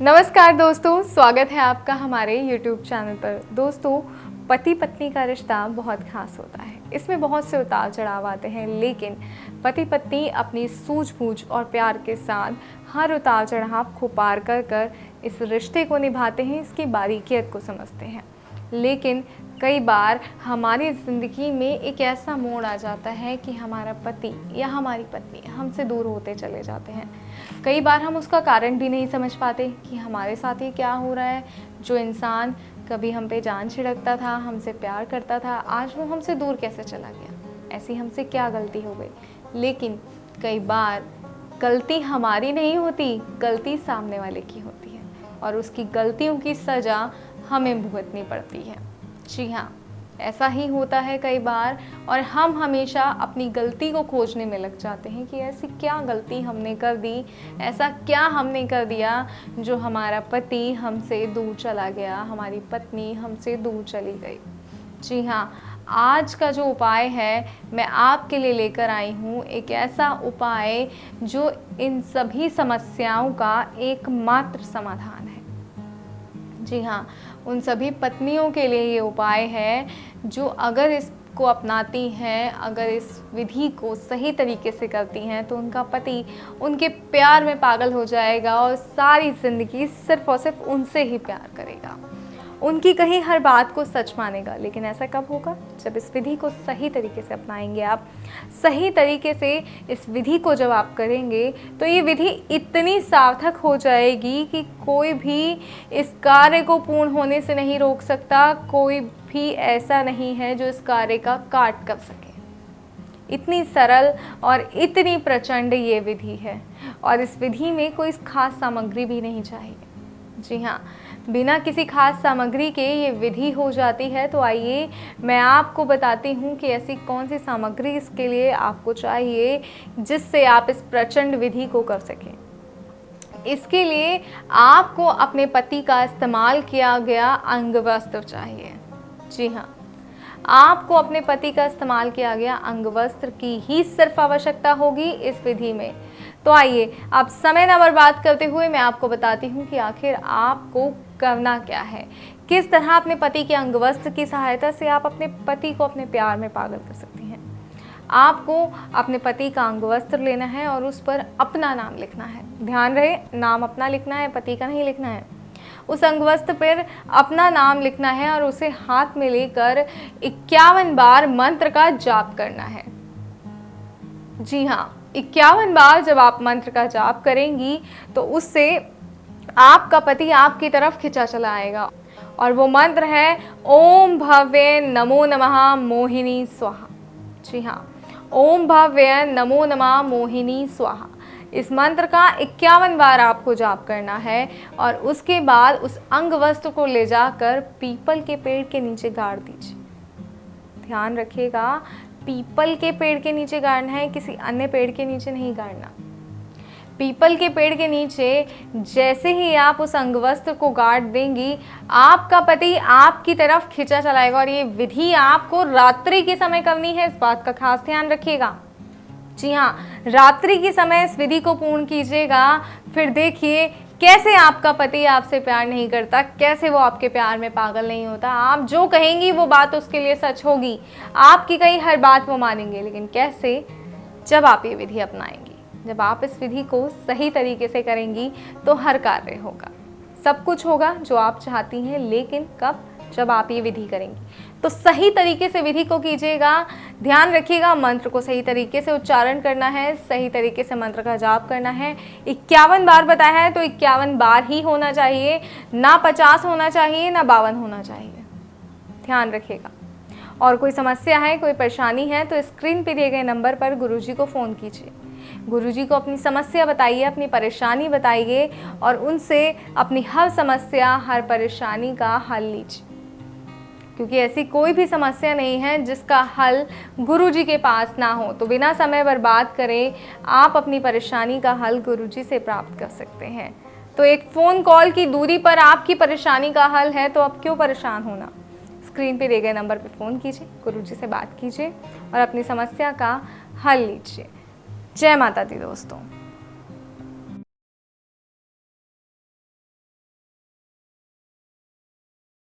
नमस्कार दोस्तों, स्वागत है आपका हमारे YouTube चैनल पर। दोस्तों, पति पत्नी का रिश्ता बहुत खास होता है। इसमें बहुत से उतार चढ़ाव आते हैं, लेकिन पति पत्नी अपनी सूझबूझ और प्यार के साथ हर उतार चढ़ाव को पार कर इस रिश्ते को निभाते हैं, इसकी बारीकियत को समझते हैं। लेकिन कई बार हमारी ज़िंदगी में एक ऐसा मोड़ आ जाता है कि हमारा पति या हमारी पत्नी हमसे दूर होते चले जाते हैं। कई बार हम उसका कारण भी नहीं समझ पाते कि हमारे साथ ये क्या हो रहा है। जो इंसान कभी हम पे जान छिड़कता था, हमसे प्यार करता था, आज वो हमसे दूर कैसे चला गया। ऐसी हमसे क्या गलती हो गई। लेकिन कई बार गलती हमारी नहीं होती, गलती सामने वाले की होती है और उसकी गलतियों की सज़ा हमें भुगतनी पड़ती है। जी हाँ, ऐसा ही होता है कई बार, और हम हमेशा अपनी गलती को खोजने में लग जाते हैं कि ऐसी क्या गलती हमने कर दी, ऐसा क्या हमने कर दिया जो हमारा पति हमसे दूर चला गया, हमारी पत्नी हमसे दूर चली गई। जी हाँ, आज का जो उपाय है मैं आपके लिए लेकर आई हूँ, एक ऐसा उपाय जो इन सभी समस्याओं का एकमात्र समाधान है। जी हाँ, उन सभी पत्नियों के लिए ये उपाय है जो अगर इसको अपनाती हैं, अगर इस विधि को सही तरीके से करती हैं, तो उनका पति उनके प्यार में पागल हो जाएगा और सारी ज़िंदगी सिर्फ़ और सिर्फ उनसे ही प्यार करेगा, उनकी कही हर बात को सच मानेगा। लेकिन ऐसा कब होगा? जब इस विधि को सही तरीके से अपनाएंगे आप। सही तरीके से इस विधि को जब आप करेंगे तो ये विधि इतनी सार्थक हो जाएगी कि कोई भी इस कार्य को पूर्ण होने से नहीं रोक सकता। कोई भी ऐसा नहीं है जो इस कार्य का काट कर सके। इतनी सरल और इतनी प्रचंड ये विधि है, और इस विधि में कोई खास सामग्री भी नहीं चाहिए। जी हाँ, बिना किसी खास सामग्री के ये विधि हो जाती है। तो आइए मैं आपको बताती हूँ कि ऐसी कौन सी सामग्री इसके लिए आपको चाहिए जिससे आप इस प्रचंड विधि को कर सकें। इसके लिए आपको अपने पति का इस्तेमाल किया गया अंगवस्त्र चाहिए। जी हाँ, आपको अपने पति का इस्तेमाल किया गया अंगवस्त्र की ही सिर्फ आवश्यकता होगी इस विधि में। तो आइए आप समय न बर्बाद करते हुए मैं आपको बताती हूँ कि आखिर आपको करना क्या है, किस तरह अपने पति के अंगवस्त्र की सहायता से आप अपने पति को अपने प्यार में पागल कर सकती हैं। आपको अपने पति का अंगवस्त्र लेना है और उस पर अपना नाम लिखना है। ध्यान रहे, नाम अपना लिखना है, पति का नहीं लिखना है। उस अंगवस्त्र पर अपना नाम लिखना है और उसे हाथ में लेकर 51 बार मंत्र का जाप करना है। जी हाँ, 51 बार जब आप मंत्र का जाप करेंगी तो उससे आपका पति आपकी तरफ खिंचा चला आएगा, और वो मंत्र है ओम भव्य नमो नमः मोहिनी स्वाहा। जी हाँ, ओम भव्य नमो नमः मोहिनी स्वाहा। इस मंत्र का 51 बार आपको जाप करना है और उसके बाद उस अंगवस्त्र को ले जाकर पीपल के पेड़ के नीचे गाड़ दीजिए। ध्यान रखिएगा, पीपल के पेड़ के नीचे गाड़ना है, किसी अन्य पेड़ के नीचे नहीं गाड़ना। पीपल के पेड़ के नीचे जैसे ही आप उस अंगवस्त्र को गाड़ देंगी, आपका पति आपकी तरफ खिंचा चलाएगा। और ये विधि आपको रात्रि के समय करनी है, इस बात का खास ध्यान रखिएगा। जी हाँ, रात्रि के समय इस विधि को पूर्ण कीजिएगा। फिर देखिए कैसे आपका पति आपसे प्यार नहीं करता, कैसे वो आपके प्यार में पागल नहीं होता। आप जो कहेंगी वो बात उसके लिए सच होगी, आपकी कही हर बात वो मानेंगे। लेकिन कैसे? जब आप ये विधि अपनाएंगी, जब आप इस विधि को सही तरीके से करेंगी तो हर कार्य होगा, सब कुछ होगा जो आप चाहती हैं। लेकिन कब? जब आप ये विधि करेंगी। तो सही तरीके से विधि को कीजिएगा। ध्यान रखिएगा, मंत्र को सही तरीके से उच्चारण करना है, सही तरीके से मंत्र का जाप करना है। 51 बार बताया है तो 51 बार ही होना चाहिए, ना 50 होना चाहिए, ना 52 होना चाहिए। ध्यान रखिएगा। और कोई समस्या है, कोई परेशानी है तो स्क्रीन पे दिए गए नंबर पर गुरुजी को फ़ोन कीजिए। गुरुजी को अपनी समस्या बताइए, अपनी परेशानी बताइए और उनसे अपनी हर समस्या, हर परेशानी का हल लीजिए। क्योंकि ऐसी कोई भी समस्या नहीं है जिसका हल गुरुजी के पास ना हो। तो बिना समय बर्बाद करे आप अपनी परेशानी का हल गुरुजी से प्राप्त कर सकते हैं। तो एक फ़ोन कॉल की दूरी पर आपकी परेशानी का हल है, तो अब क्यों परेशान होना। स्क्रीन पे दिए गए नंबर पे फ़ोन कीजिए, गुरुजी से बात कीजिए और अपनी समस्या का हल लीजिए। जय माता दी दोस्तों।